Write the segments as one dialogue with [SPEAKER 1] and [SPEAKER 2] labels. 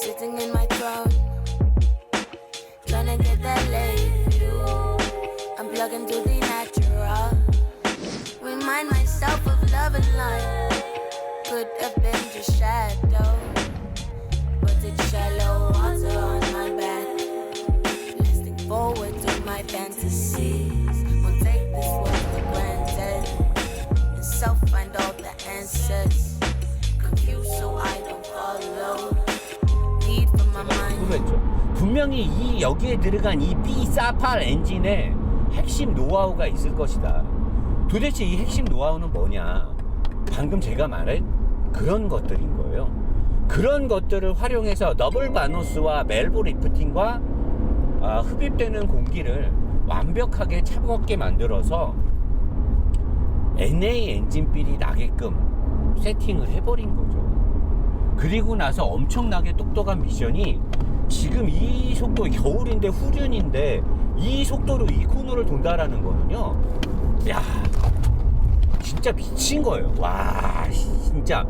[SPEAKER 1] Sitting in my throne, trying to get that late. I'm plugging to the natural. Remind myself of love and light. Could have been just shadow, but it's shallow water on my back. Lasting forward to my fantasies. Won't take this world for granted. And self find all the answers. Confused so I don't follow. Need from my mind.
[SPEAKER 2] 그거죠. 분명히 이 여기에 들어간 이 B48 엔진에 핵심 노하우가 있을 것이다. 도대체 이 핵심 노하우는 뭐냐? 방금 제가 말한 그런 것들인 거예요. 그런 것들을 활용해서 더블 바노스와 멜보 리프팅과 흡입되는 공기를 완벽하게 차갑게 만들어서 NA 엔진필이 나게끔 세팅을 해버린 거죠. 그리고 나서 엄청나게 똑똑한 미션이 지금 이 속도, 겨울인데 후륜인데 이 속도로 이 코너를 돈다라는 거는요, 야, 진짜 미친 거예요. 와, 진짜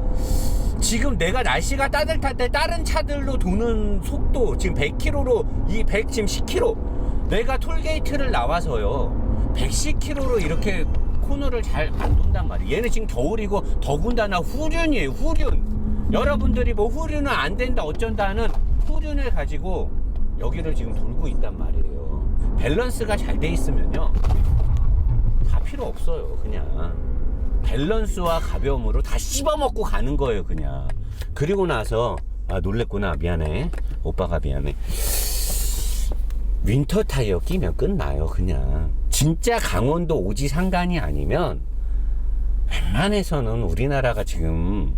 [SPEAKER 2] 지금 내가 날씨가 따뜻할 때 다른 차들로 도는 속도 지금 100km로 이 100 지금 10km 내가 톨게이트를 나와서요 110km로 이렇게 코너를 잘 안 돈단 말이에요. 얘는 지금 겨울이고 더군다나 후륜이에요. 후륜. 여러분들이 뭐 후륜은 안 된다 어쩐다 하는 후륜을 가지고 여기를 지금 돌고 있단 말이에요. 밸런스가 잘 돼 있으면요 다 필요 없어요. 그냥 밸런스와 가벼움으로 다 씹어먹고 가는 거예요. 그냥. 그리고 나서 놀랬구나. 미안해. 오빠가 미안해. 윈터 타이어 끼면 끝나요. 그냥 진짜 강원도 오지 상간이 아니면 웬만해서는 우리나라가 지금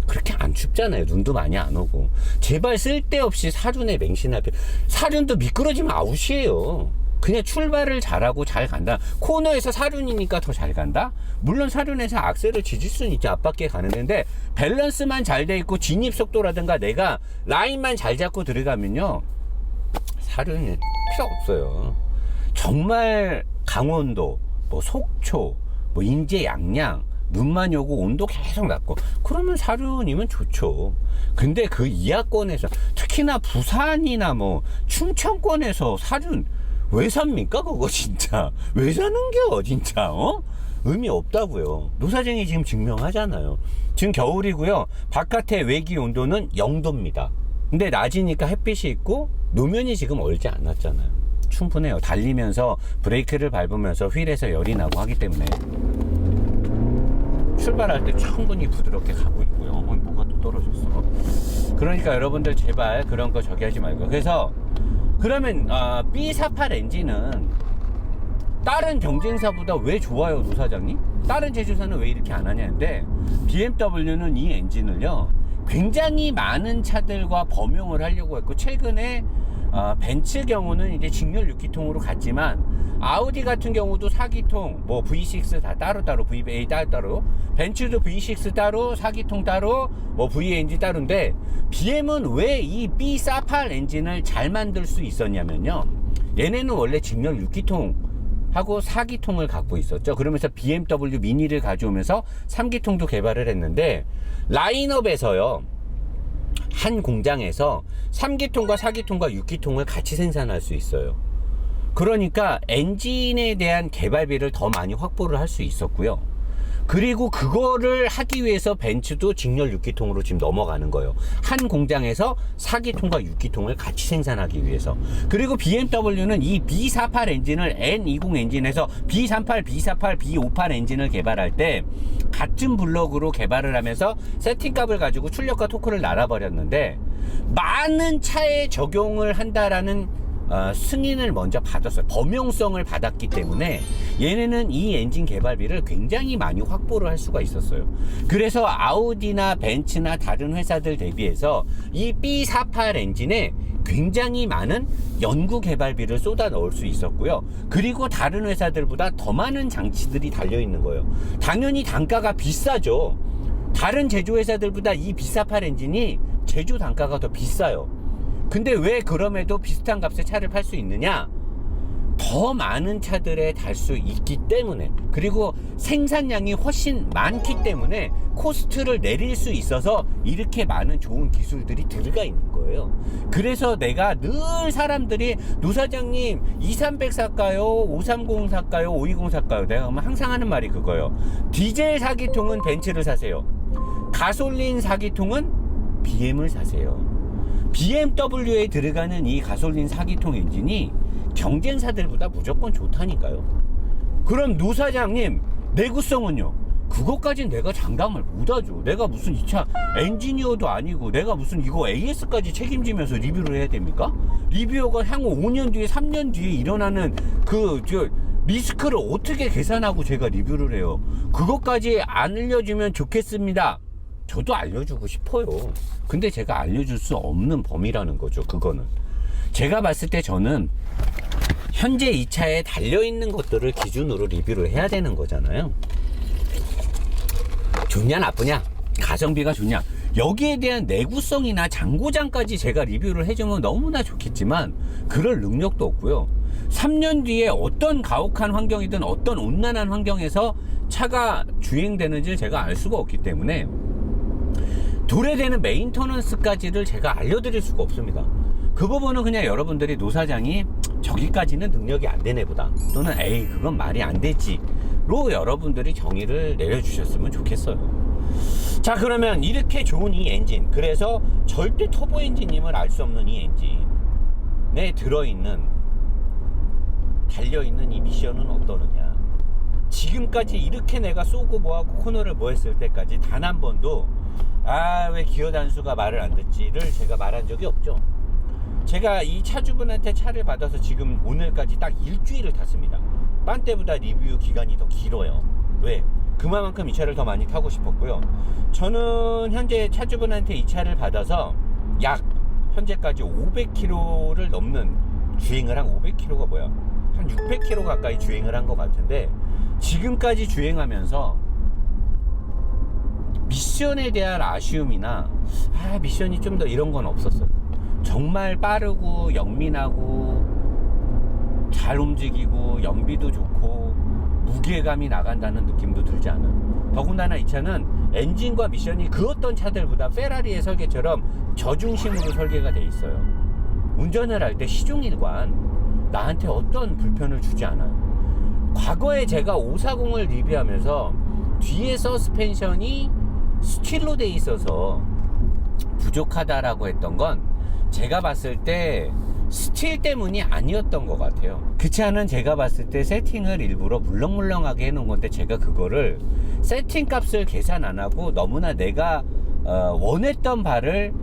[SPEAKER 2] 그렇게 안 춥잖아요. 눈도 많이 안 오고. 제발 쓸데없이 사륜에 맹신하게. 사륜도 미끄러지면 아웃이에요. 그냥 출발을 잘하고 잘 간다. 코너에서 사륜이니까 더 잘 간다? 물론 사륜에서 악셀을 지질 수는 있죠. 앞바퀴에 가는 데인데 밸런스만 잘 돼 있고 진입 속도라든가 내가 라인만 잘 잡고 들어가면요 사륜이 필요 없어요. 정말 강원도, 뭐 속초, 뭐 인제 양양 눈만 오고 온도 계속 낮고 그러면 사륜이면 좋죠. 근데 그 이하권에서 특히나 부산이나 뭐 충청권에서 사륜 왜 삽니까? 그거 진짜 왜 사는겨 진짜. 의미 없다고요. 노사쟁이 지금 증명하잖아요. 지금 겨울이고요 바깥의 외기 온도는 0도입니다 근데 낮이니까 햇빛이 있고 노면이 지금 얼지 않았잖아요. 충분해요. 달리면서 브레이크를 밟으면서 휠에서 열이 나고 하기 때문에 출발할 때 충분히 부드럽게 가고 있고요. 뭐가 또 떨어졌어. 그러니까 여러분들 제발 그런 거 저기 하지 말고. 그래서 그러면 B48 엔진은 다른 경쟁사보다 왜 좋아요, 노사장님? 다른 제조사는 왜 이렇게 안 하냐는데 BMW는 이 엔진을요 굉장히 많은 차들과 범용을 하려고 했고 최근에 벤츠 경우는 이제 직렬 6기통으로 갔지만 아우디 같은 경우도 4기통 뭐 V6 다 따로따로 VA 따로 벤츠도 V6 따로 4기통 따로 뭐 V 엔진 따로인데 BM은 왜 이 B48 엔진을 잘 만들 수 있었냐면요 얘네는 원래 직렬 6기통 하고 4기통을 갖고 있었죠. 그러면서 BMW 미니를 가져오면서 3기통도 개발을 했는데 라인업에서요 한 공장에서 3기통과 4기통과 6기통을 같이 생산할 수 있어요. 그러니까 엔진에 대한 개발비를 더 많이 확보를 할 수 있었고요. 그리고 그거를 하기 위해서 벤츠도 직렬 6기통으로 지금 넘어가는 거예요. 한 공장에서 4기통과 6기통을 같이 생산하기 위해서. 그리고 BMW는 이 B48 엔진을 N20 엔진에서 B38, B48, B58 엔진을 개발할 때 같은 블럭으로 개발을 하면서 세팅값을 가지고 출력과 토크를 날아버렸는데 많은 차에 적용을 한다라는 승인을 먼저 받았어요. 범용성을 받았기 때문에 얘네는 이 엔진 개발비를 굉장히 많이 확보를 할 수가 있었어요. 그래서 아우디나 벤츠나 다른 회사들 대비해서 이 B48 엔진에 굉장히 많은 연구 개발비를 쏟아 넣을 수 있었고요. 그리고 다른 회사들보다 더 많은 장치들이 달려 있는 거예요. 당연히 단가가 비싸죠. 다른 제조회사들보다 이 B48 엔진이 제조 단가가 더 비싸요. 근데 왜 그럼에도 비슷한 값의 차를 팔 수 있느냐? 더 많은 차들에 달 수 있기 때문에, 그리고 생산량이 훨씬 많기 때문에 코스트를 내릴 수 있어서 이렇게 많은 좋은 기술들이 들어가 있는 거예요. 그래서 내가 늘 사람들이 노사장님 2300 살까요? 530 살까요? 520 살까요? 내가 항상 하는 말이 그거예요. 디젤 4기통은 벤츠를 사세요. 가솔린 4기통은 BM을 사세요. BMW에 들어가는 이 가솔린 4기통 엔진이 경쟁사들보다 무조건 좋다니까요. 그럼 노사장님 내구성은요? 그것까진 내가 장담을 못하죠. 내가 무슨 이 차 엔지니어도 아니고 내가 무슨 이거 AS까지 책임지면서 리뷰를 해야 됩니까? 리뷰어가 향후 5년 뒤에 3년 뒤에 일어나는 리스크를 어떻게 계산하고 제가 리뷰를 해요? 그것까지 안 알려주면 좋겠습니다. 저도 알려주고 싶어요. 근데 제가 알려줄 수 없는 범위라는 거죠. 그거는 제가 봤을 때 저는 현재 이 차에 달려있는 것들을 기준으로 리뷰를 해야 되는 거잖아요. 좋냐 나쁘냐, 가성비가 좋냐, 여기에 대한 내구성이나 장고장까지 제가 리뷰를 해주면 너무나 좋겠지만 그럴 능력도 없고요. 3년 뒤에 어떤 가혹한 환경이든 어떤 온난한 환경에서 차가 주행되는지 제가 알 수가 없기 때문에 도래되는 메인터넌스까지를 제가 알려드릴 수가 없습니다. 그 부분은 그냥 여러분들이 노사장이 저기까지는 능력이 안 되네 보다, 또는 에이 그건 말이 안 되지 로 여러분들이 정의를 내려주셨으면 좋겠어요. 자, 그러면 이렇게 좋은 이 엔진, 그래서 절대 터보 엔진임을 알 수 없는 이 엔진에 들어있는 달려있는 이 미션은 어떠느냐. 지금까지 이렇게 내가 쏘고 뭐하고 코너를 뭐 했을 때까지 단 한 번도 왜 기어 단수가 말을 안 듣지를 제가 말한 적이 없죠. 제가 이 차주분한테 차를 받아서 지금 오늘까지 딱 일주일을 탔습니다. 딴 때보다 리뷰 기간이 더 길어요. 왜? 그만큼 이 차를 더 많이 타고 싶었고요. 저는 현재 차주분한테 이 차를 받아서 약 현재까지 500km를 넘는 주행을 한 500km가 뭐야? 한 600km 가까이 주행을 한 것 같은데, 지금까지 주행하면서 미션에 대한 아쉬움이나 미션이 좀 더 이런 건 없었어요. 정말 빠르고 영민하고 잘 움직이고 연비도 좋고 무게감이 나간다는 느낌도 들지 않은, 더군다나 이 차는 엔진과 미션이 그 어떤 차들보다 페라리의 설계처럼 저중심으로 설계가 돼 있어요. 운전을 할 때 시종일관 나한테 어떤 불편을 주지 않아요. 과거에 제가 540을 리뷰하면서 뒤에 서스펜션이 스틸로 돼 있어서 부족하다라고 했던 건 제가 봤을 때 스틸 때문이 아니었던 것 같아요. 그 차는 제가 봤을 때 세팅을 일부러 물렁물렁하게 해놓은 건데, 제가 그거를 세팅 값을 계산 안 하고 너무나 내가 원했던 바를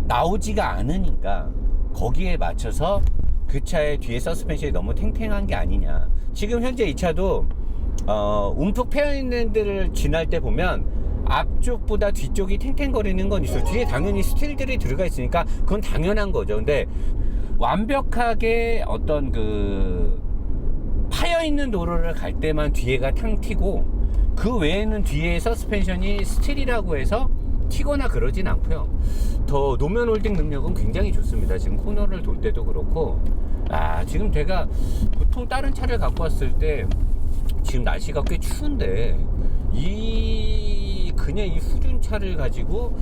[SPEAKER 2] 나오지가 않으니까 거기에 맞춰서 그 차의 뒤에 서스펜션이 너무 탱탱한 게 아니냐. 지금 현재 이 차도 움푹 패여있는 데를 지날 때 보면 앞쪽보다 뒤쪽이 탱탱거리는 건 있어요. 뒤에 당연히 스틸들이 들어가 있으니까 그건 당연한 거죠. 근데 완벽하게 어떤 파여있는 도로를 갈 때만 뒤에가 탕 튀고, 그 외에는 뒤에 서스펜션이 스틸이라고 해서 튀거나 그러진 않고요. 더 노면 홀딩 능력은 굉장히 좋습니다. 지금 코너를 돌 때도 그렇고, 지금 제가 보통 다른 차를 갖고 왔을 때 지금 날씨가 꽤 추운데 그냥 이 후륜차를 가지고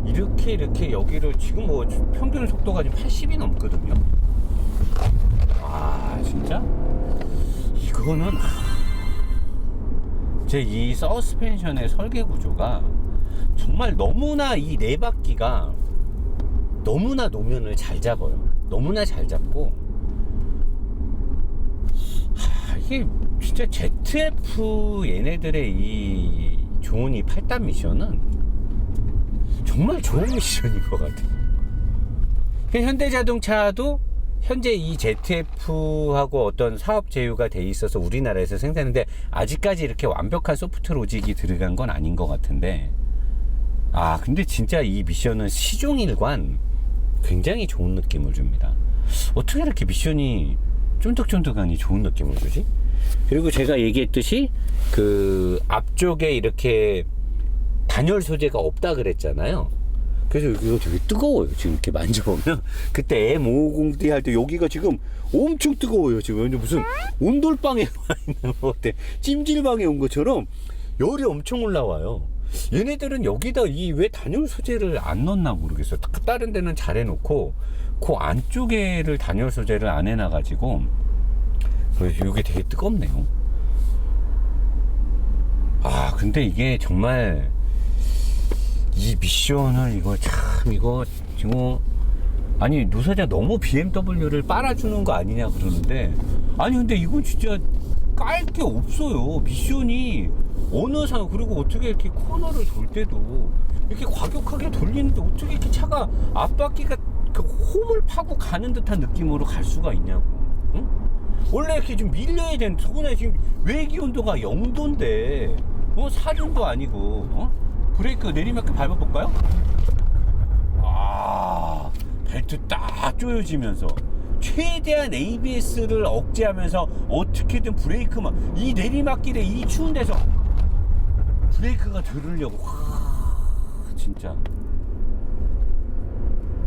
[SPEAKER 2] 이렇게 여기를 지금 뭐 평균 속도가 지금 80이 넘거든요. 진짜 이거는 제 이 서스펜션의 설계 구조가 정말 너무나 이 네 바퀴가 너무나 노면을 잘 잡아요. 너무나 잘 잡고, 이게 진짜 ZF 얘네들의 이 좋은 이 8단 미션은 정말 좋은 미션인 것 같아요. 현대자동차도 현재 이 ZF하고 어떤 사업 제휴가 돼 있어서 우리나라에서 생산하는데 아직까지 이렇게 완벽한 소프트 로직이 들어간 건 아닌 것 같은데, 근데 진짜 이 미션은 시종일관 굉장히 좋은 느낌을 줍니다. 어떻게 이렇게 미션이 쫀득쫀득하니 좋은 느낌을 주지? 그리고 제가 얘기했듯이 그 앞쪽에 이렇게 단열 소재가 없다 그랬잖아요. 그래서 여기가 되게 뜨거워요. 지금 이렇게 만져보면. 그때 M550D 할 때 여기가 지금 엄청 뜨거워요. 지금 무슨 온돌방에 와 있는 것 같아. 찜질방에 온 것처럼 열이 엄청 올라와요. 얘네들은 여기다 이 왜 단열 소재를 안 넣나 모르겠어요. 다른 데는 잘 해놓고 그 안쪽에를 단열 소재를 안 해놔가지고 그래서 이게 되게 뜨겁네요. 아 근데 이게 정말 이 미션을 이거 참 이거 지금 아니 누사장 너무 BMW를 빨아주는 거 아니냐 그러는데 아니 근데 이건 진짜 깔 게 없어요. 미션이 어느 상황 그리고 어떻게 이렇게 코너를 돌 때도 이렇게 과격하게 돌리는데 어떻게 이렇게 차가 앞바퀴가 그 홈을 파고 가는 듯한 느낌으로 갈 수가 있냐고. 응? 원래 이렇게 좀 밀려야 되는데 더구나 지금 외기 온도가 0도인데 사륜도 아니고 브레이크 내리막길 밟아볼까요? 아 벨트 딱 조여지면서 최대한 ABS를 억제하면서 어떻게든 브레이크만 이 내리막길에 이 추운 데서 브레이크가 들으려고 와 진짜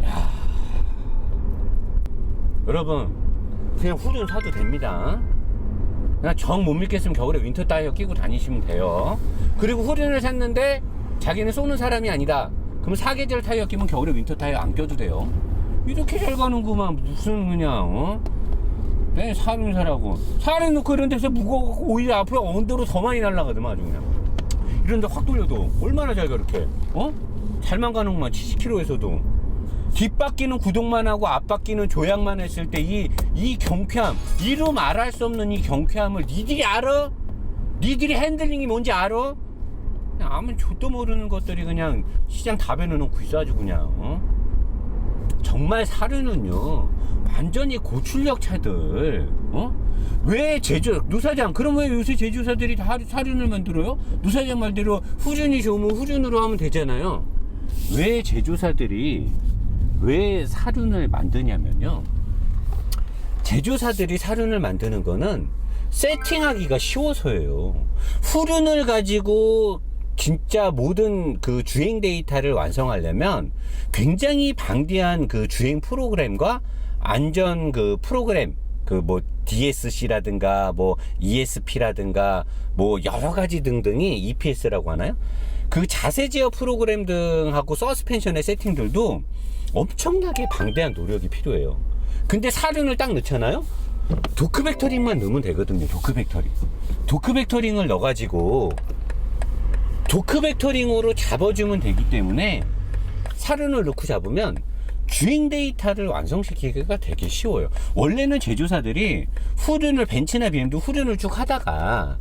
[SPEAKER 2] 야 여러분 그냥 후륜 사도 됩니다. 그냥 정 못 믿겠으면 겨울에 윈터 타이어 끼고 다니시면 돼요. 그리고 후륜을 샀는데 자기는 쏘는 사람이 아니다. 그러면 사계절 타이어 끼면 겨울에 윈터 타이어 안 껴도 돼요. 이렇게 잘 가는구만. 무슨 그냥 네, 사륜 사라고 사륜 놓고 이런 데서 무거워갖고 오히려 앞으로 언더로 더 많이 날아가더만 아주 그냥. 이런 데 확 돌려도 얼마나 잘 가 이렇게 잘만 가는구만. 70km에서도 뒷바퀴는 구동만 하고 앞바퀴는 조향만 했을 때 이 경쾌함 이루 말할 수 없는 이 경쾌함을 니들이 알아? 니들이 핸들링이 뭔지 알아? 그냥 아무 좆도 모르는 것들이 그냥 시장 다 배내놓고 있어가지고 그냥 정말 사륜은요 완전히 고출력 차들 왜 누사장 그럼 왜 요새 제조사들이 다 사륜을 만들어요? 누사장 말대로 후륜이 좋으면 후륜으로 하면 되잖아요. 왜 제조사들이 왜 사륜을 만드냐면요 제조사들이 사륜을 만드는 거는 세팅하기가 쉬워서예요. 후륜을 가지고 진짜 모든 그 주행 데이터를 완성하려면 굉장히 방대한 그 주행 프로그램과 안전 그 프로그램 그 뭐 DSC라든가 뭐 ESP라든가 뭐 여러 가지 등등이 EPS라고 하나요? 그 자세 제어 프로그램 등하고 서스펜션의 세팅들도 엄청나게 방대한 노력이 필요해요. 근데 사륜을 딱 넣잖아요? 도크 벡터링만 넣으면 되거든요. 도크 벡터링을 넣어가지고 도크 벡터링으로 잡아주면 되기 때문에 사륜을 넣고 잡으면 주행 데이터를 완성시키기가 되게 쉬워요. 원래는 제조사들이 후륜을 벤츠나 BM도 후륜을 쭉 하다가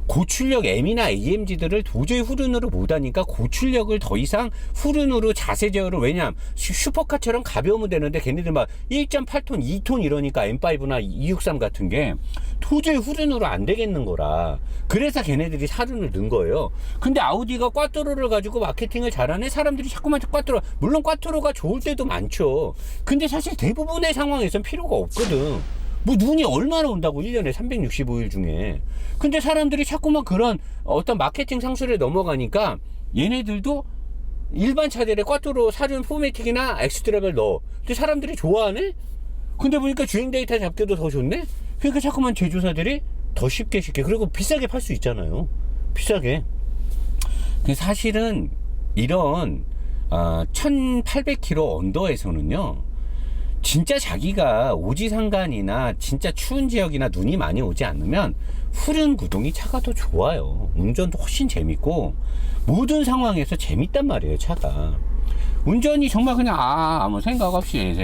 [SPEAKER 2] 고출력 M이나 AMG들을 도저히 후륜으로 못하니까 고출력을 더 이상 후륜으로 자세 제어를 왜냐면 슈퍼카처럼 가벼우면 되는데 걔네들 막 1.8톤 2톤 이러니까 M5나 263 같은 게 도저히 후륜으로 안 되겠는 거라 그래서 걔네들이 사륜을 넣은 거예요. 근데 아우디가 꽈트로를 가지고 마케팅을 잘하네. 사람들이 자꾸만 꽈트로 물론 꽈트로가 좋을 때도 많죠. 근데 사실 대부분의 상황에선 필요가 없거든. 뭐 눈이 얼마나 온다고 1년에 365일 중에. 근데 사람들이 자꾸만 그런 어떤 마케팅 상술에 넘어가니까 얘네들도 일반 차들에 꽈트로 사륜 포매틱이나 엑스트라벨 넣어. 근데 사람들이 좋아하네? 근데 보니까 주행 데이터 잡기도 더 좋네? 그러니까 자꾸만 제조사들이 더 쉽게 그리고 비싸게 팔 수 있잖아요. 비싸게. 사실은 이런 1800km 언더에서는요 진짜 자기가 오지상간이나 진짜 추운 지역이나 눈이 많이 오지 않으면 후륜 구동이 차가 더 좋아요. 운전도 훨씬 재밌고 모든 상황에서 재밌단 말이에요. 차가 운전이 정말 그냥 아무 생각 없이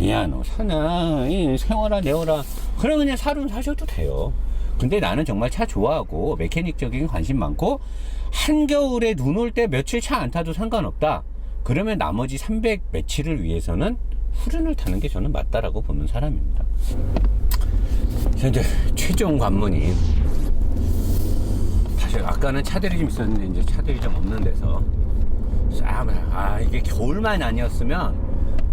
[SPEAKER 2] 야 너 사나 세워라 내워라 그럼 그냥 사륜 사셔도 돼요. 근데 나는 정말 차 좋아하고 메케닉적인 관심 많고 한겨울에 눈 올 때 며칠 차 안 타도 상관없다 그러면 나머지 300 며칠을 위해서는 후륜을 타는 게 저는 맞다라고 보는 사람입니다. 이제 최종 관문이 다시 아까는 차들이 좀 있었는데 이제 차들이 좀 없는 데서 이게 겨울만 아니었으면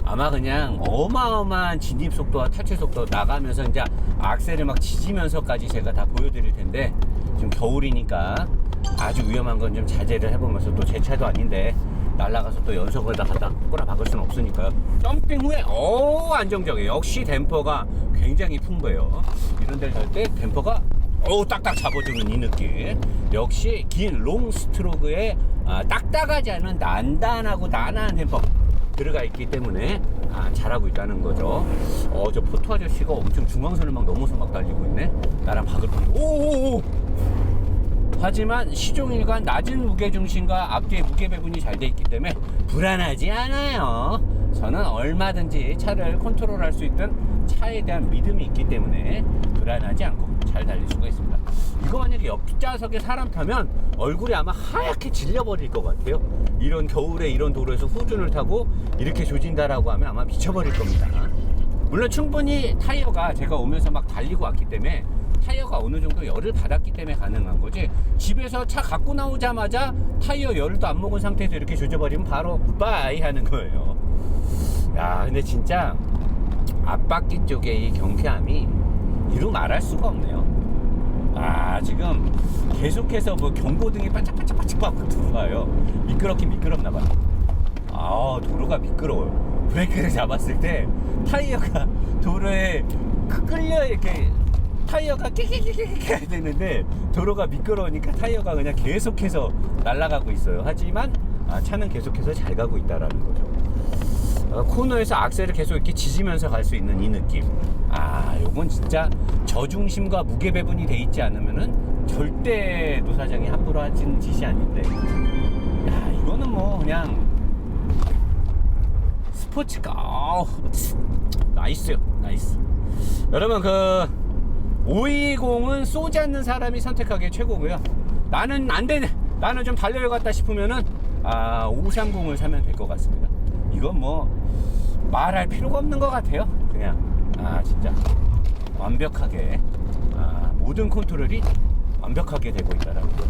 [SPEAKER 2] 아마 그냥 어마어마한 진입 속도와 탈출 속도 나가면서 이제 악셀을 막 지지면서까지 제가 다 보여드릴 텐데 지금 겨울이니까 아주 위험한 건 좀 자제를 해보면서 또 제 차도 아닌데 날아가서 또 연속을 다 갖다 꼬라박을 수는 없으니까요. 점핑 후에 안정적이에요. 역시 댐퍼가 굉장히 풍부해요. 이런 데를 갈 때 댐퍼가 딱딱 잡아주는 이 느낌. 역시 긴 롱 스트로크에 딱딱하지 않은 단단하고 단아한 댐퍼 들어가 있기 때문에 잘하고 있다는 거죠. 저 포토 아저씨가 엄청 중앙선을 막 넘어서 막 달리고 있네. 나랑 박을 뻔. 오오오. 하지만 시종일관 낮은 무게중심과 앞뒤의 무게 배분이 잘 돼 있기 때문에 불안하지 않아요. 저는 얼마든지 차를 컨트롤할 수 있던 차에 대한 믿음이 있기 때문에 불안하지 않고 잘 달릴 수가 있습니다. 이거 만약에 옆좌석에 사람 타면 얼굴이 아마 하얗게 질려버릴 것 같아요. 이런 겨울에 이런 도로에서 후준을 타고 이렇게 조진다라고 하면 아마 미쳐버릴 겁니다. 물론 충분히 타이어가 제가 오면서 막 달리고 왔기 때문에 타이어가 어느 정도 열을 받았기 때문에 가능한 거지, 집에서 차 갖고 나오자마자 타이어 열도 안 먹은 상태에서 이렇게 조져버리면 바로 굿바이 하는 거예요. 야, 근데 진짜 앞바퀴 쪽에 이 경쾌함이 이루 말할 수가 없네요. 지금 계속해서 뭐 경고등이 반짝반짝반짝 들어와요. 미끄럽긴 미끄럽나봐요. 도로가 미끄러워요. 브레이크를 잡았을 때 타이어가 도로에 끌려 이렇게 타이어가 끼끼끼끼 해야 되는데 도로가 미끄러우니까 타이어가 그냥 계속해서 날아가고 있어요. 하지만 차는 계속해서 잘 가고 있다라는 거죠. 코너에서 악셀을 계속 이렇게 지지면서 갈 수 있는 이 느낌. 요건 진짜 저중심과 무게 배분이 돼 있지 않으면은 절대 노사장이 함부로 하는 짓이 아닌데, 이거는 뭐 그냥 스포츠카. 나이스요, 나이스. 여러분, 520은 쏘지 않는 사람이 선택하기에 최고고요. 나는 안 되네, 나는 좀 달려야겠다 싶으면은 530을 사면 될 것 같습니다. 이건 뭐 말할 필요가 없는 것 같아요. 그냥 진짜 완벽하게 모든 컨트롤이 완벽하게 되고 있다라는 거.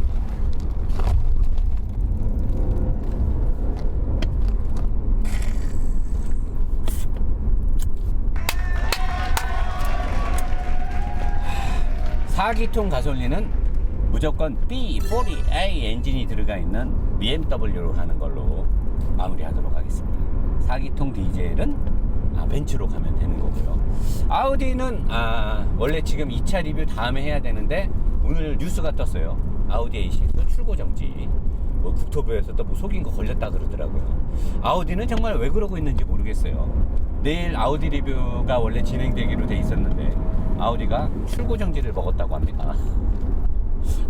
[SPEAKER 2] (4기통) 가솔린은 무조건 B40A 엔진이 들어가 있는 BMW로 가는 걸로 마무리하도록 하겠습니다. 4기통 디젤은 벤츠로 가면 되는 거고요. 아우디는 원래 지금 2차 리뷰 다음에 해야 되는데 오늘 뉴스가 떴어요. 아우디 A6 출고 정지. 뭐 국토부에서 또 뭐 속인 거 걸렸다 그러더라고요. 아우디는 정말 왜 그러고 있는지 모르겠어요. 내일 아우디 리뷰가 원래 진행되기로 돼 있었는데 아우디가 출고 정지를 먹었다고 합니다.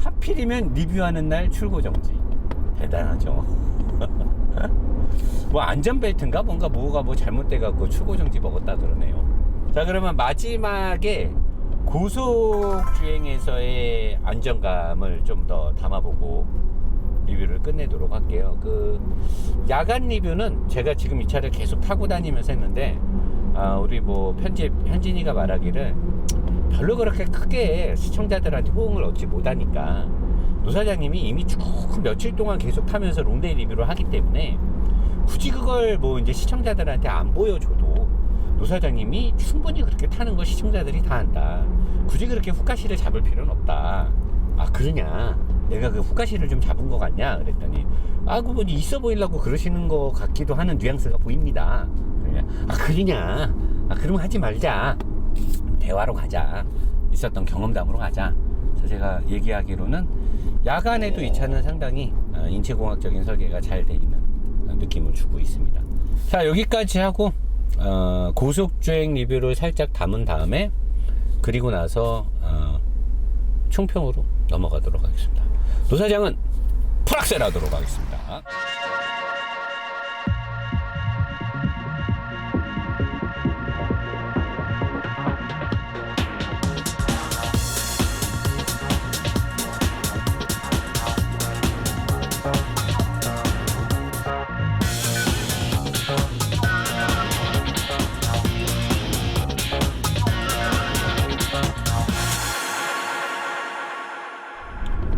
[SPEAKER 2] 하필이면 리뷰하는 날 출고 정지. 대단하죠. 뭐 안전벨트인가 뭔가 뭐가 뭐 잘못돼갖고 출고 정지 먹었다 그러네요. 자, 그러면 마지막에 고속주행에서의 안정감을 좀 더 담아보고 리뷰를 끝내도록 할게요. 야간 리뷰는 제가 지금 이 차를 계속 타고 다니면서 했는데 우리 뭐 현진이가 말하기를 별로 그렇게 크게 시청자들한테 호응을 얻지 못하니까 노사장님이 이미 쭉 며칠 동안 계속 타면서 롱데이 리뷰를 하기 때문에 굳이 그걸 뭐 이제 시청자들한테 안 보여줘도 노사장님이 충분히 그렇게 타는 거 시청자들이 다 안다. 굳이 그렇게 후카시를 잡을 필요는 없다. 그러냐? 내가 그 후카시를 좀 잡은 거 같냐? 그랬더니 그분 있어 보이려고 그러시는 거 같기도 하는 뉘앙스가 보입니다. 그러냐? 그러면 하지 말자. 대화로 가자. 있었던 경험담으로 가자. 그래서 제가 얘기하기로는 야간에도 이 차는 상당히 인체공학적인 설계가 잘 돼 있는 느낌을 주고 있습니다. 자, 여기까지 하고 고속주행 리뷰를 살짝 담은 다음에 그리고 나서 총평으로 넘어가도록 하겠습니다. 노사장은 풀악셀 하도록 하겠습니다.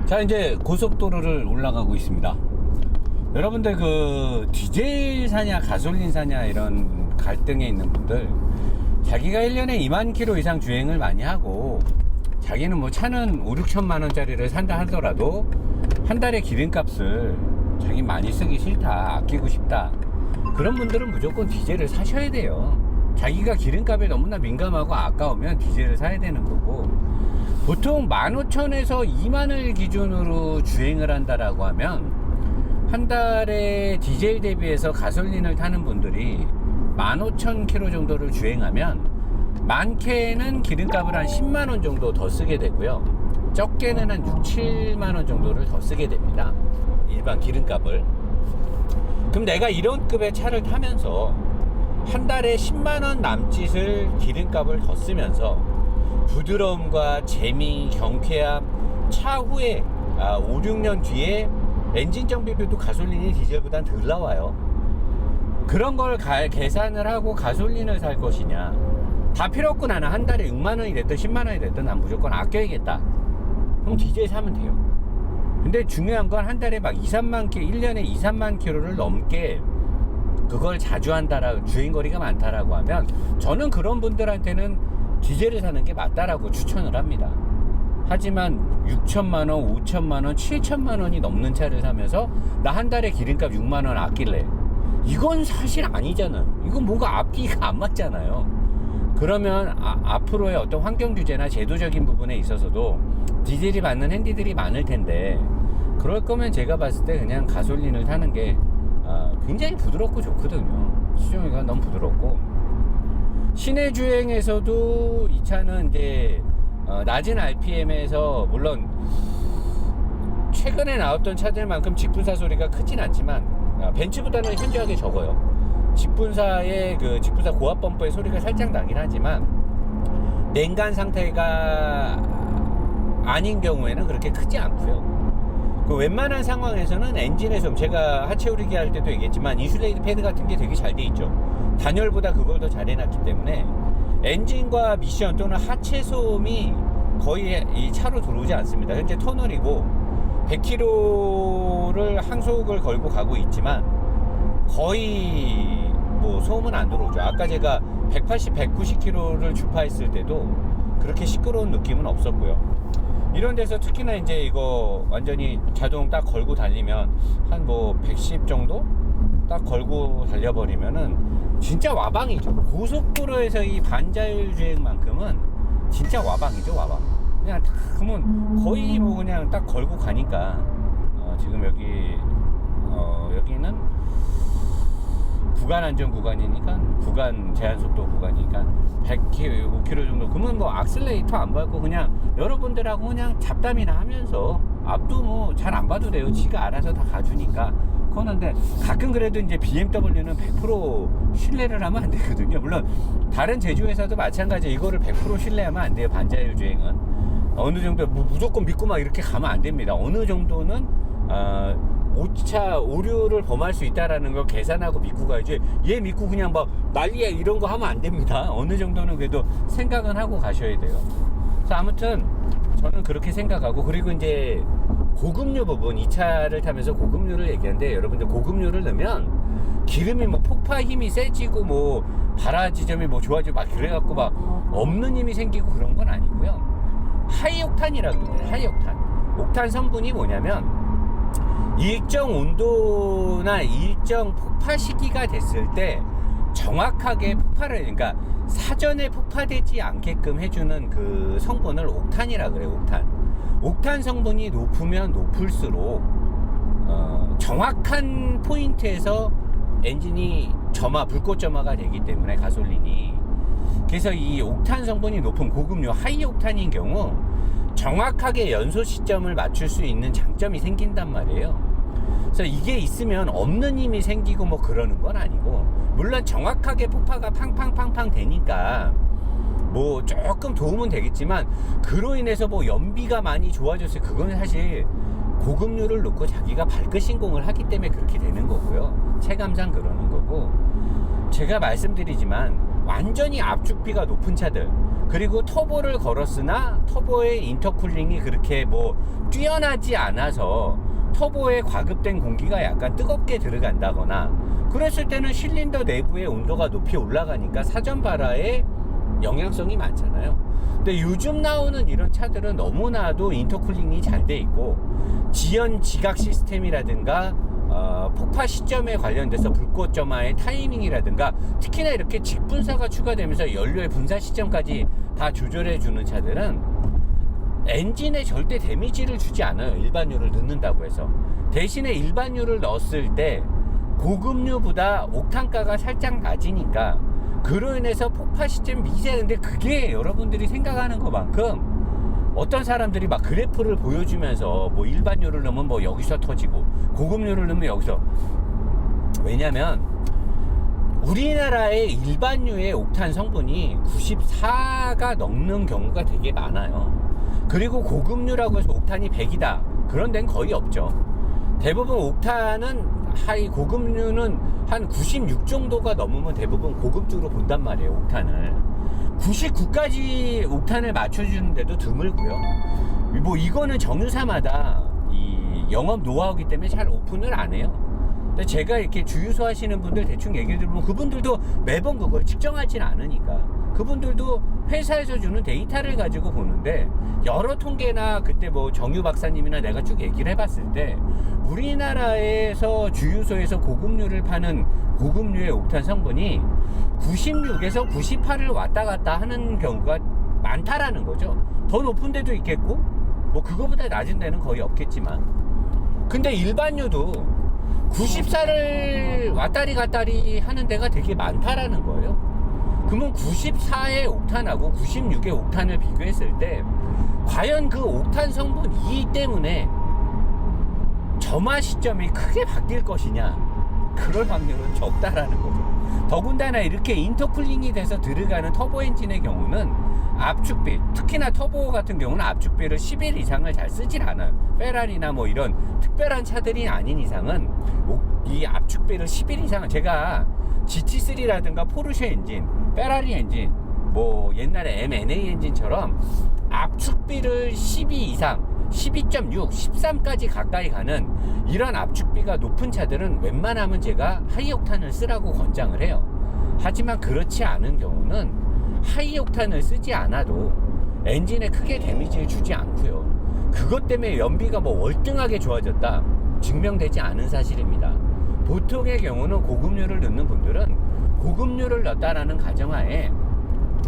[SPEAKER 2] 자, 이제 고속도로를 올라가고 있습니다. 여러분들 디젤 사냐 가솔린 사냐 이런 갈등에 있는 분들, 자기가 1년에 2만 킬로 이상 주행을 많이 하고 자기는 뭐 차는 5, 6천만 원짜리를 산다 하더라도 한 달에 기름값을 자기 많이 쓰기 싫다, 아끼고 싶다, 그런 분들은 무조건 디젤을 사셔야 돼요. 자기가 기름값에 너무나 민감하고 아까우면 디젤을 사야 되는 거고, 보통 15,000에서 20,000을 기준으로 주행을 한다라고 하면 한 달에 디젤 대비해서 가솔린을 타는 분들이 15,000km 정도를 주행하면 많게는 기름값을 한 10만원 정도 더 쓰게 되고요, 적게는 한 6, 7만원 정도를 더 쓰게 됩니다, 일반 기름값을. 그럼 내가 이런 급의 차를 타면서 한 달에 10만원 남짓을 기름값을 더 쓰면서 부드러움과 재미, 경쾌함, 차후에 5, 6년 뒤에 엔진 정비비도 가솔린이 디젤보단 덜 나와요. 그런 걸 계산을 하고 가솔린을 살 것이냐, 다 필요 없고 나는 한 달에 6만원이 됐든 10만원이 됐든 난 무조건 아껴야겠다, 그럼 디젤 사면 돼요. 근데 중요한 건 한 달에 막 2, 3만 킬로, 1년에 2, 3만 킬로를 넘게 그걸 자주 한다라, 주행거리가 많다라고 하면 저는 그런 분들한테는 디젤을 사는 게 맞다라고 추천을 합니다. 하지만 6천만원, 5천만원, 7천만원이 넘는 차를 사면서 나 한 달에 기름값 6만원 아낄래, 이건 사실 아니잖아요. 이건 뭔가 앞뒤가 안 맞잖아요. 그러면 앞으로의 어떤 환경 규제나 제도적인 부분에 있어서도 디젤이 받는 핸디들이 많을 텐데, 그럴 거면 제가 봤을 때 그냥 가솔린을 타는 게 굉장히 부드럽고 좋거든요. 시동이가 너무 부드럽고, 시내 주행에서도 이 차는 이제 낮은 RPM에서 물론 최근에 나왔던 차들만큼 직분사 소리가 크진 않지만 벤츠보다는 현저하게 적어요. 직분사의 직분사 고압 범퍼의 소리가 살짝 나긴 하지만 냉간 상태가 아닌 경우에는 그렇게 크지 않고요. 그 웬만한 상황에서는 엔진의 소음, 제가 하체 우리기 할 때도 얘기했지만 인슐레이트 패드 같은 게 되게 잘 돼 있죠. 단열보다 그걸 더 잘 해놨기 때문에 엔진과 미션 또는 하체 소음이 거의 이 차로 들어오지 않습니다. 현재 터널이고 100km를 항속을 걸고 가고 있지만 거의 뭐 소음은 안 들어오죠. 아까 제가 180, 190km를 주파했을 때도 그렇게 시끄러운 느낌은 없었고요. 이런 데서 특히나 이제 이거 완전히 자동 딱 걸고 달리면 한 뭐 110 정도 딱 걸고 달려버리면은 진짜 와방이죠. 고속도로에서 이 반자율 주행만큼은 진짜 와방이죠, 와방. 그냥 딱 그러면 거의 뭐 그냥 딱 걸고 가니까 지금 여기는 구간 안전 구간이니까, 구간 제한 속도 구간이니까 100km, 5km 정도. 그러면 뭐 악셀레이터 안 밟고 그냥 여러분들하고 그냥 잡담이나 하면서 앞도 뭐 잘 안 봐도 돼요. 지가 알아서 다 가주니까. 그런데 가끔 그래도 이제 BMW는 100% 신뢰를 하면 안 되거든요. 물론 다른 제조회사도 마찬가지. 이거를 100% 신뢰하면 안 돼요. 반자율 주행은 어느 정도 뭐 무조건 믿고 막 이렇게 가면 안 됩니다. 어느 정도는 오차 오류를 범할 수 있다라는 걸 계산하고 믿고 가야지, 얘 믿고 그냥 막 난리야 이런 거 하면 안 됩니다. 어느 정도는 그래도 생각은 하고 가셔야 돼요. 그래서 아무튼 저는 그렇게 생각하고, 그리고 이제 고급류 부분, 이 차를 타면서 고급류를 얘기하는데, 여러분들 고급류를 넣으면 기름이 뭐 폭파 힘이 세지고 뭐 발화 지점이 뭐 좋아지고 막 그래갖고 막 없는 힘이 생기고 그런 건 아니고요. 하이옥탄이라고 그래요. 하이옥탄. 옥탄 성분이 뭐냐면 일정 온도나 일정 폭파 시기가 됐을 때 정확하게 폭발을, 그러니까 사전에 폭파되지 않게끔 해주는 그 성분을 옥탄이라 그래요. 옥탄. 옥탄 성분이 높으면 높을수록 정확한 포인트에서 엔진이 불꽃 점화가 되기 때문에, 가솔린이. 그래서 이 옥탄 성분이 높은 고급류 하이옥탄인 경우 정확하게 연소 시점을 맞출 수 있는 장점이 생긴단 말이에요. 그래서 이게 있으면 없는 힘이 생기고 뭐 그러는 건 아니고, 물론 정확하게 폭파가 팡팡팡팡 되니까 뭐 조금 도움은 되겠지만, 그로 인해서 뭐 연비가 많이 좋아졌어요. 그건 사실 고급류를 놓고 자기가 발끝 신공을 하기 때문에 그렇게 되는 거고요. 체감상 그러는 거고, 제가 말씀드리지만 완전히 압축비가 높은 차들, 그리고 터보를 걸었으나 터보의 인터쿨링이 그렇게 뭐 뛰어나지 않아서 터보에 과급된 공기가 약간 뜨겁게 들어간다거나 그랬을 때는 실린더 내부의 온도가 높이 올라가니까 사전 발화에 영향성이 많잖아요. 근데 요즘 나오는 이런 차들은 너무나도 인터쿨링이 잘 돼 있고 지연 지각 시스템이라든가 폭파 시점에 관련돼서 불꽃 점화의 타이밍이라든가 특히나 이렇게 직분사가 추가되면서 연료의 분사 시점까지 다 조절해 주는 차들은 엔진에 절대 데미지를 주지 않아요. 일반유를 넣는다고 해서. 대신에 일반유를 넣었을 때 고급유보다 옥탄가가 살짝 낮으니까 그로 인해서 폭파 시점 미세. 근데 그게 여러분들이 생각하는 것만큼 어떤 사람들이 막 그래프를 보여주면서 뭐 일반유를 넣으면 뭐 여기서 터지고 고급유를 넣으면 여기서. 왜냐면 우리나라의 일반유의 옥탄 성분이 94가 넘는 경우가 되게 많아요. 그리고 고급유라고 해서 옥탄이 100이다 그런 데는 거의 없죠. 대부분 옥탄은 고급유는 한 96 정도가 넘으면 대부분 고급주로 본단 말이에요. 옥탄을 99까지 옥탄을 맞춰주는데도 드물고요. 뭐 이거는 정유사마다 이 영업 노하우기 때문에 잘 오픈을 안 해요. 근데 제가 이렇게 주유소 하시는 분들 대충 얘기를 들으면 그분들도 매번 그걸 측정하진 않으니까 그분들도 회사에서 주는 데이터를 가지고 보는데 여러 통계나 그때 뭐 정유 박사님이나 내가 쭉 얘기를 해봤을 때 우리나라에서 주유소에서 고급유를 파는 고급유의 옥탄 성분이 96에서 98을 왔다 갔다 하는 경우가 많다라는 거죠. 더 높은 데도 있겠고 뭐 그거보다 낮은 데는 거의 없겠지만 근데 일반유도 94를 왔다리 갔다리 하는 데가 되게 많다라는 거예요. 그러면 94의 옥탄하고 96의 옥탄을 비교했을 때 과연 그 옥탄 성분 E 때문에 점화 시점이 크게 바뀔 것이냐, 그럴 확률은 적다라는 거죠. 더군다나 이렇게 인터쿨링이 돼서 들어가는 터보 엔진의 경우는 압축비, 특히나 터보 같은 경우는 압축비를 11 이상을 잘 쓰질 않아요. 페라리나 뭐 이런 특별한 차들이 아닌 이상은 이 압축비를 11 이상을, 제가 GT3라든가 포르쉐 엔진, 페라리 엔진, 뭐 옛날에 M&A 엔진처럼 압축비를 12 이상, 12.6, 13까지 가까이 가는 이런 압축비가 높은 차들은 웬만하면 제가 하이옥탄을 쓰라고 권장을 해요. 하지만 그렇지 않은 경우는 하이옥탄을 쓰지 않아도 엔진에 크게 데미지를 주지 않고요. 그것 때문에 연비가 뭐 월등하게 좋아졌다 증명되지 않은 사실입니다. 보통의 경우는 고급유를 넣는 분들은 고급유를 넣었다라는 가정하에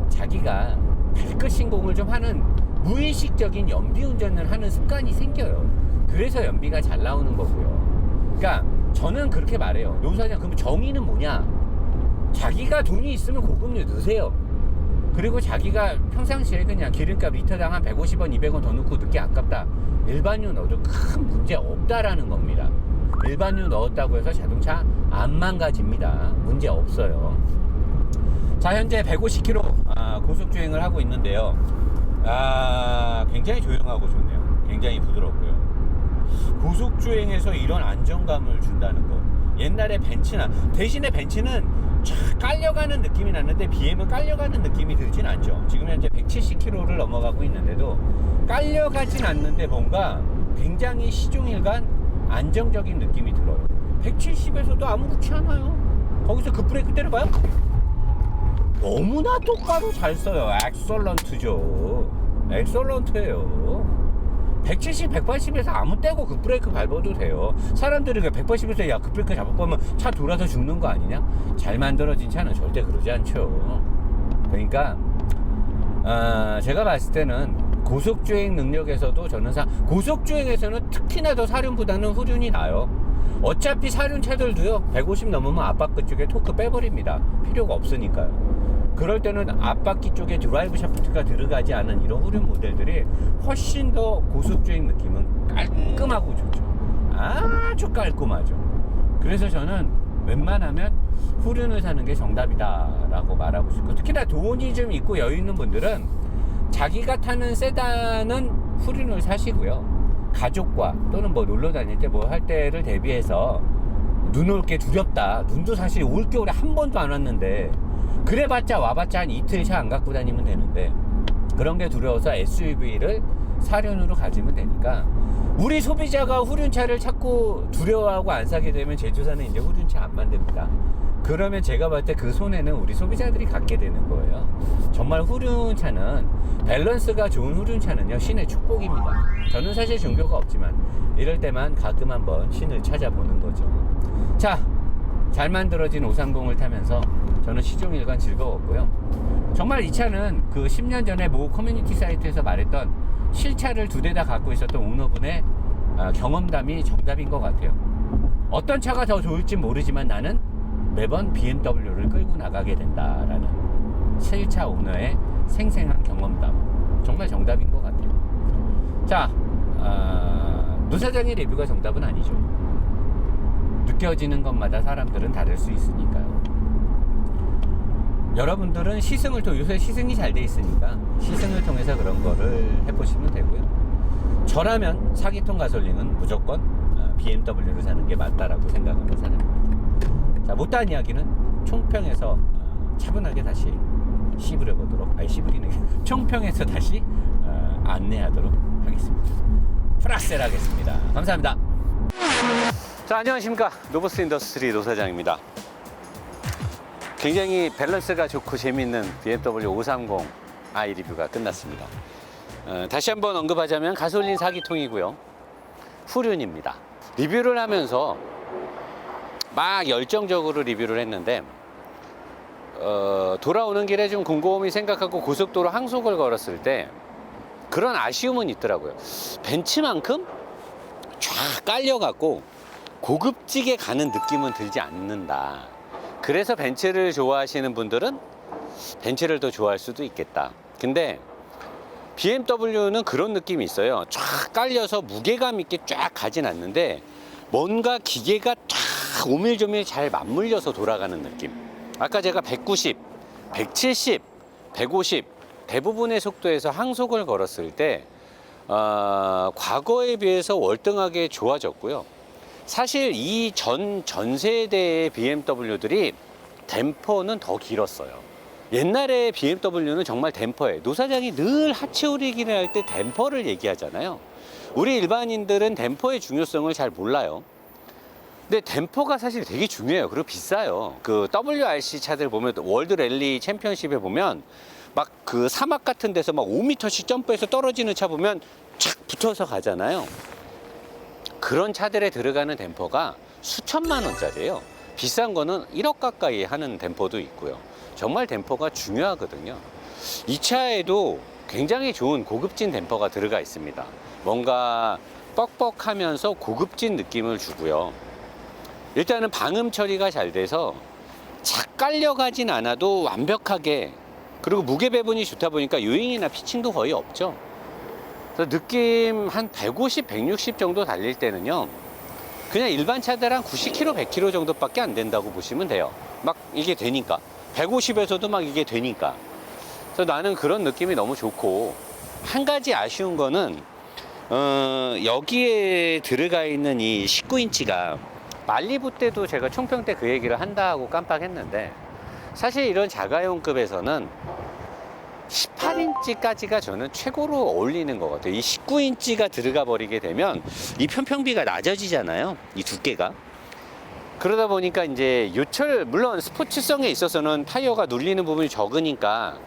[SPEAKER 2] 자기가 발끝 신공을 좀 하는 무의식적인 연비 운전을 하는 습관이 생겨요. 그래서 연비가 잘 나오는 거고요. 그러니까 저는 그렇게 말해요. 노사장, 그럼 정의는 뭐냐? 자기가 돈이 있으면 고급유 넣으세요. 그리고 자기가 평상시에 그냥 기름값 리터당 한 150원, 200원 더 넣고 넣기 아깝다. 일반유 넣어도 큰 문제 없다라는 겁니다. 일반유 넣었다고 해서 자동차 안 망가집니다. 문제 없어요. 자, 현재 150km 고속주행을 하고 있는데요. 굉장히 조용하고 좋네요. 굉장히 부드럽고요. 고속주행에서 이런 안정감을 준다는 거. 옛날에 벤츠나, 대신에 벤츠는 쫙 깔려가는 느낌이 났는데 BM은 깔려가는 느낌이 들진 않죠. 지금 현재 170km를 넘어가고 있는데도 깔려가진 않는데 뭔가 굉장히 시종일관 안정적인 느낌이 들어요. 170에서도 아무렇지 않아요. 거기서 급브레이크 때려봐요. 너무나 똑바로 잘 써요. 엑설런트죠. 엑설런트예요. 170, 180에서 아무 때고 급브레이크 밟아도 돼요. 사람들이 180에서 야 급브레이크 잡을 거면 차 돌아서 죽는 거 아니냐? 잘 만들어진 차는 절대 그러지 않죠. 그러니까 제가 봤을 때는 고속주행 능력에서도 저는 고속주행에서는 특히나 더 사륜보다는 후륜이 나요. 어차피 사륜 차들도요 150 넘으면 앞바퀴 쪽에 토크 빼버립니다. 필요가 없으니까요. 그럴 때는 앞바퀴 쪽에 드라이브 샤프트가 들어가지 않은 이런 후륜 모델들이 훨씬 더 고속주행 느낌은 깔끔하고 좋죠. 아주 깔끔하죠. 그래서 저는 웬만하면 후륜을 사는 게 정답이다 라고 말하고 싶고, 특히나 돈이 좀 있고 여유 있는 분들은 자기가 타는 세단은 후륜을 사시고요. 가족과 또는 뭐 놀러 다닐 때 뭐 할 때를 대비해서 눈 올 게 두렵다. 눈도 사실 올겨울에 한 번도 안 왔는데 그래봤자 와봤자 한 이틀 차 안 갖고 다니면 되는데 그런 게 두려워서 SUV를 사륜으로 가지면 되니까, 우리 소비자가 후륜차를 찾고 두려워하고 안 사게 되면 제조사는 이제 후륜차 안 만듭니다. 그러면 제가 봤을 때 그 손해는 우리 소비자들이 갖게 되는 거예요. 정말 후륜차는, 밸런스가 좋은 후륜차는요, 신의 축복입니다. 저는 사실 종교가 없지만 이럴 때만 가끔 한번 신을 찾아보는 거죠. 자, 잘 만들어진 530을 타면서 저는 시종일관 즐거웠고요. 정말 이 차는 그 10년 전에 모 커뮤니티 사이트에서 말했던 실차를 2대 다 갖고 있었던 오너분의 경험담이 정답인 것 같아요. 어떤 차가 더 좋을지 모르지만 나는 매번 BMW를 끌고 나가게 된다라는 실차 오너의 생생한 경험담, 정말 정답인 것 같아요. 자, 노사장의 리뷰가 정답은 아니죠. 느껴지는 것마다 사람들은 다를 수 있으니까요. 여러분들은 시승을 요새 시승이 잘 돼 있으니까 시승을 통해서 그런 거를 해보시면 되고요. 저라면 4기통 가솔린은 무조건 BMW를 사는 게 맞다라고 생각하는 사람입니다. 자, 못다한 이야기는 총평에서 차분하게 다시 시부려보도록, 총평에서 다시 안내하도록 하겠습니다. 프락셀 하겠습니다. 감사합니다. 자, 안녕하십니까. 노브스 인더스트리 노사장입니다. 굉장히 밸런스가 좋고 재미있는 BMW 530i 리뷰가 끝났습니다. 다시 한번 언급하자면 가솔린 4기통이고요. 후륜입니다. 리뷰를 하면서 막 열정적으로 리뷰를 했는데 돌아오는 길에 좀 곰곰이 생각하고 고속도로 항속을 걸었을 때 그런 아쉬움은 있더라고요. 벤츠만큼 쫙 깔려갖고 고급지게 가는 느낌은 들지 않는다. 그래서 벤츠를 좋아하시는 분들은 벤츠를 더 좋아할 수도 있겠다. 근데 BMW는 그런 느낌이 있어요. 쫙 깔려서 무게감 있게 쫙 가진 않는데 뭔가 기계가 쫙 오밀조밀 잘 맞물려서 돌아가는 느낌. 아까 제가 190, 170, 150 대부분의 속도에서 항속을 걸었을 때 과거에 비해서 월등하게 좋아졌고요. 사실 이 전 세대의 BMW들이 댐퍼는 더 길었어요. 옛날에 BMW는 정말 댐퍼에, 노사장이 늘 하체오리기를 할 때 댐퍼를 얘기하잖아요. 우리 일반인들은 댐퍼의 중요성을 잘 몰라요. 근데 댐퍼가 사실 되게 중요해요. 그리고 비싸요. 그 WRC 차들 보면, 월드 랠리 챔피언십에 보면 막 그 사막 같은 데서 막 5m씩 점프해서 떨어지는 차 보면 착 붙어서 가잖아요. 그런 차들에 들어가는 댐퍼가 수천만 원짜리예요. 비싼 거는 1억 가까이 하는 댐퍼도 있고요. 정말 댐퍼가 중요하거든요. 이 차에도 굉장히 좋은 고급진 댐퍼가 들어가 있습니다. 뭔가 뻑뻑하면서 고급진 느낌을 주고요. 일단은 방음 처리가 잘 돼서 착 깔려가진 않아도 완벽하게, 그리고 무게 배분이 좋다 보니까 유잉이나 피칭도 거의 없죠. 그래서 느낌 한 150, 160 정도 달릴 때는요, 그냥 일반 차들 한 90km, 100km 정도밖에 안 된다고 보시면 돼요. 막 이게 되니까. 150에서도 막 이게 되니까. 그래서 나는 그런 느낌이 너무 좋고, 한 가지 아쉬운 거는 여기에 들어가 있는 이 19인치가 말리부 때도 제가 총평 때 그 얘기를 한다고 깜빡했는데, 사실 이런 자가용급에서는 18인치까지가 저는 최고로 어울리는 것 같아요. 이 19인치가 들어가 버리게 되면 이 편평비가 낮아지잖아요. 이 두께가. 그러다 보니까 이제 요철, 물론 스포츠성에 있어서는 타이어가 눌리는 부분이 적으니까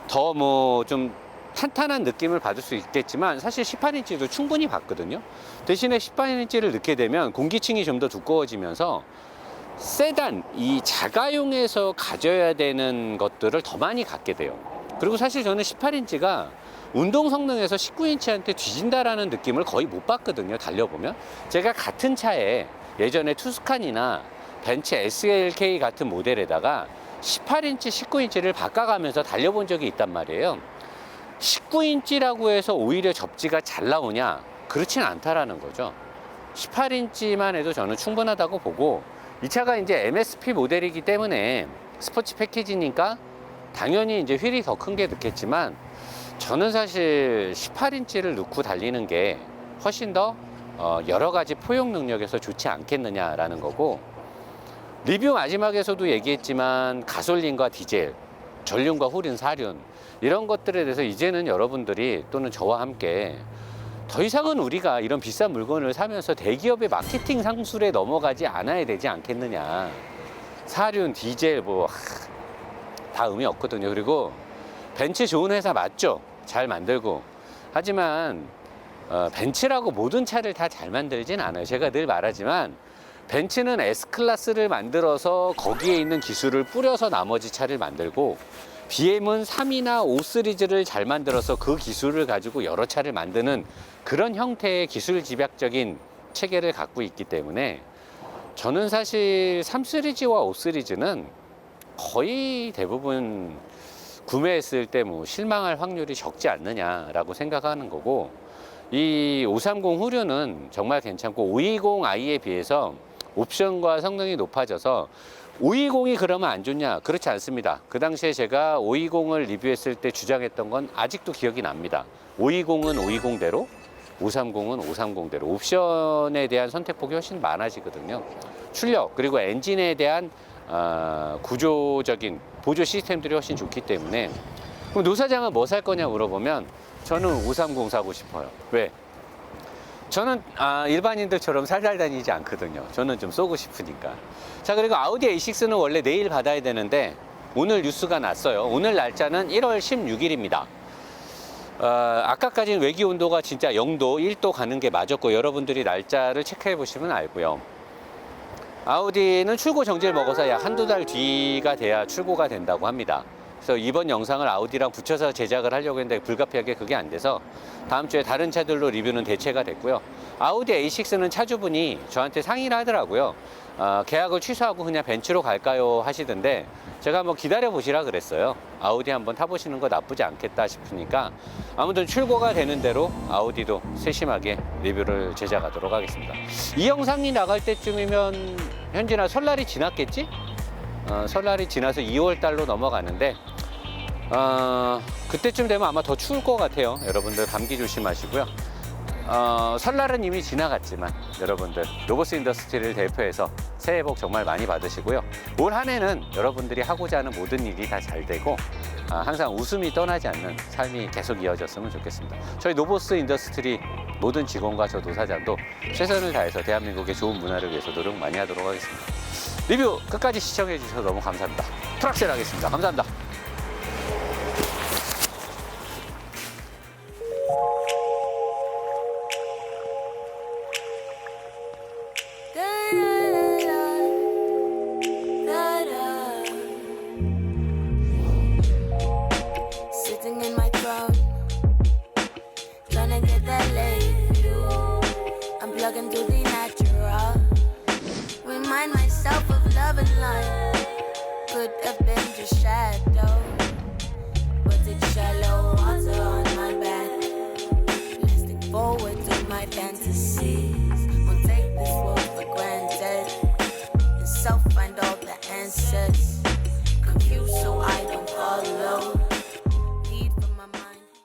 [SPEAKER 2] 더 뭐 좀 탄탄한 느낌을 받을 수 있겠지만, 사실 18인치도 충분히 받거든요. 대신에 18인치를 넣게 되면 공기층이 좀 더 두꺼워지면서 세단, 이 자가용에서 가져야 되는 것들을 더 많이 갖게 돼요. 그리고 사실 저는 18인치가 운동 성능에서 19인치한테 뒤진다라는 느낌을 거의 못 받거든요. 달려보면. 제가 같은 차에 예전에 투스칸이나 벤츠 SLK 같은 모델에다가 18인치, 19인치를 바꿔가면서 달려본 적이 있단 말이에요. 19인치라고 해서 오히려 접지가 잘 나오냐? 그렇진 않다라는 거죠. 18인치만 해도 저는 충분하다고 보고, 이 차가 이제 MSP 모델이기 때문에 스포츠 패키지니까 당연히 이제 휠이 더 큰 게 넣겠지만, 저는 사실 18인치를 넣고 달리는 게 훨씬 더 여러 가지 포용 능력에서 좋지 않겠느냐라는 거고, 리뷰 마지막에서도 얘기했지만 가솔린과 디젤, 전륜과 후륜, 사륜 이런 것들에 대해서 이제는 여러분들이 또는 저와 함께 더 이상은 우리가 이런 비싼 물건을 사면서 대기업의 마케팅 상술에 넘어가지 않아야 되지 않겠느냐. 사륜, 디젤 뭐 다 의미 없거든요. 그리고 벤츠 좋은 회사 맞죠? 잘 만들고. 하지만 벤츠라고 모든 차를 다 잘 만들진 않아요. 제가 늘 말하지만 벤츠는 S클래스를 만들어서 거기에 있는 기술을 뿌려서 나머지 차를 만들고, BM은 3이나 5 시리즈를 잘 만들어서 그 기술을 가지고 여러 차를 만드는 그런 형태의 기술 집약적인 체계를 갖고 있기 때문에, 저는 사실 3 시리즈와 5 시리즈는 거의 대부분 구매했을 때 뭐 실망할 확률이 적지 않느냐라고 생각하는 거고, 이 530 후륜은 정말 괜찮고 520i에 비해서 옵션과 성능이 높아져서 520이 그러면 안 좋냐? 그렇지 않습니다. 그 당시에 제가 520을 리뷰했을 때 주장했던 건 아직도 기억이 납니다. 520은 520대로, 530은 530대로 옵션에 대한 선택폭이 훨씬 많아지거든요. 출력 그리고 엔진에 대한 구조적인 보조 시스템들이 훨씬 좋기 때문에. 그럼 노 사장은 뭐 살 거냐 물어보면 저는 530 사고 싶어요. 왜? 저는 일반인들처럼 살살 다니지 않거든요. 저는 좀 쏘고 싶으니까. 자, 그리고 아우디 A6는 원래 내일 받아야 되는데 오늘 뉴스가 났어요. 오늘 날짜는 1월 16일입니다. 아까까지는 외기 온도가 진짜 0도, 1도 가는 게 맞았고, 여러분들이 날짜를 체크해 보시면 알고요. 아우디는 출고 정지를 먹어서 약 한두 달 뒤가 돼야 출고가 된다고 합니다. 그래서 이번 영상을 아우디랑 붙여서 제작을 하려고 했는데 불가피하게 그게 안 돼서 다음 주에 다른 차들로 리뷰는 대체가 됐고요. 아우디 A6는 차주분이 저한테 상의를 하더라고요. 계약을 취소하고 그냥 벤츠로 갈까요 하시던데, 제가 한번 기다려 보시라 그랬어요. 아우디 한번 타보시는 거 나쁘지 않겠다 싶으니까 아무튼 출고가 되는 대로 아우디도 세심하게 리뷰를 제작하도록 하겠습니다. 이 영상이 나갈 때쯤이면 현진아 설날이 지났겠지? 설날이 지나서 2월 달로 넘어가는데 그때쯤 되면 아마 더 추울 것 같아요. 여러분들 감기 조심하시고요. 설날은 이미 지나갔지만 여러분들 로보스 인더스트리를 대표해서 새해 복 정말 많이 받으시고요. 올 한 해는 여러분들이 하고자 하는 모든 일이 다 잘 되고 항상 웃음이 떠나지 않는 삶이 계속 이어졌으면 좋겠습니다. 저희 로보스 인더스트리 모든 직원과 저 노사장도 최선을 다해서 대한민국의 좋은 문화를 위해서 노력 많이 하도록 하겠습니다. 리뷰 끝까지 시청해 주셔서 너무 감사합니다. 트럭셀 하겠습니다. 감사합니다.
[SPEAKER 1] Sitting in my throne, trying to get that late view. I'm plugging to the natural. Remind myself of love and light. Could have been just shadow, but it's shallow water.